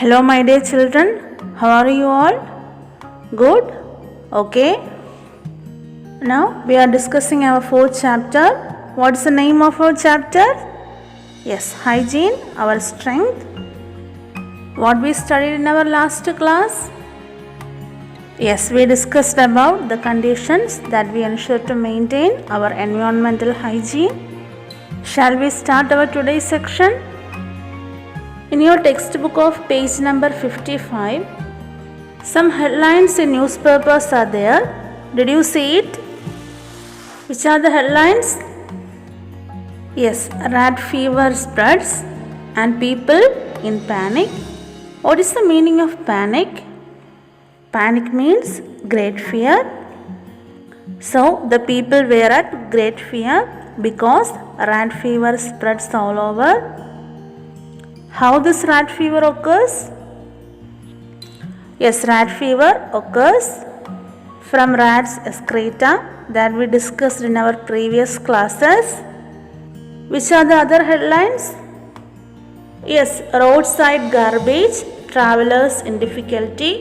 Hello my dear children, how are you all? Good? Okay. Now we are discussing our fourth chapter. What's the name of our chapter? Yes, hygiene, our strength. What we studied in our last class? Yes, we discussed about the conditions that we ensure to maintain our environmental hygiene. Shall we start our today's section? In your textbook of page number 55, some headlines in newspapers are there. Did you see it? Which are the headlines? Yes, rat fever spreads and people in panic. What is the meaning of panic? Panic means great fear. So the people were at great fear because rat fever spreads all over. How this rat fever occurs? Yes, rat fever occurs from rats excreta that we discussed in our previous classes. Which are the other headlines? Yes, roadside garbage, travelers in difficulty.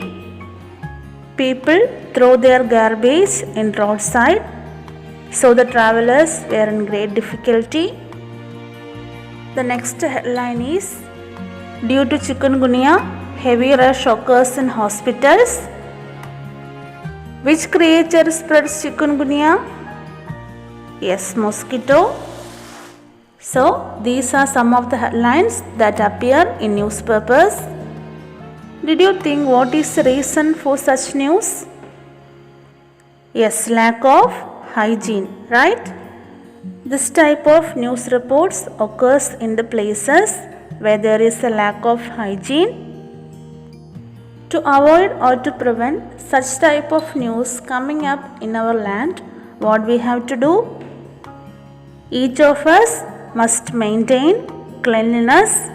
People throw their garbage in roadside, so the travelers were in great difficulty. The next headline is, due to chikungunya, heavy rush occurs in hospitals. Which creature spreads chikungunya? Yes, mosquito. So, these are some of the headlines that appear in newspapers. Did you think what is the reason for such news? Yes, lack of hygiene, right? This type of news reports occurs in the places where there is a lack of hygiene. To avoid or to prevent such type of news coming up in our land, what we have to do? Each of us must maintain cleanliness.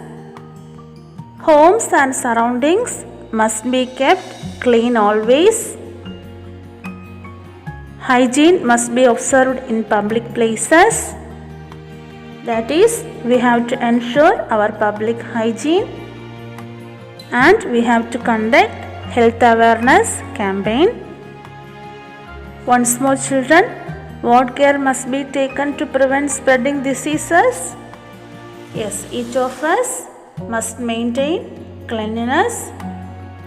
Homes and surroundings must be kept clean always. Hygiene must be observed in public places. That is, we have to ensure our public hygiene, and we have to conduct health awareness campaign. Once more children, what care must be taken to prevent spreading diseases? Yes, each of us must maintain cleanliness.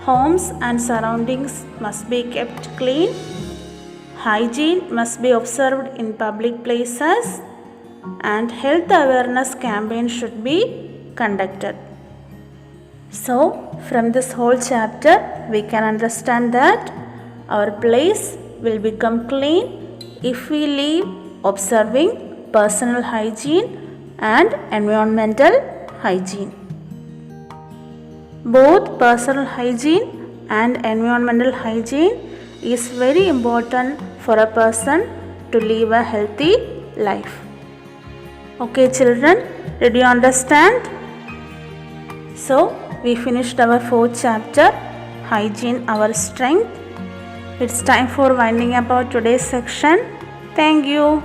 Homes and surroundings must be kept clean. Hygiene must be observed in public places, and health awareness campaign should be conducted. So, from this whole chapter, we can understand that our place will become clean if we live observing personal hygiene and environmental hygiene. Both personal hygiene and environmental hygiene is very important for a person to live a healthy life. Okay children, did you understand? So, we finished our fourth chapter, hygiene, our strength. It's time for winding up our today's section. Thank you.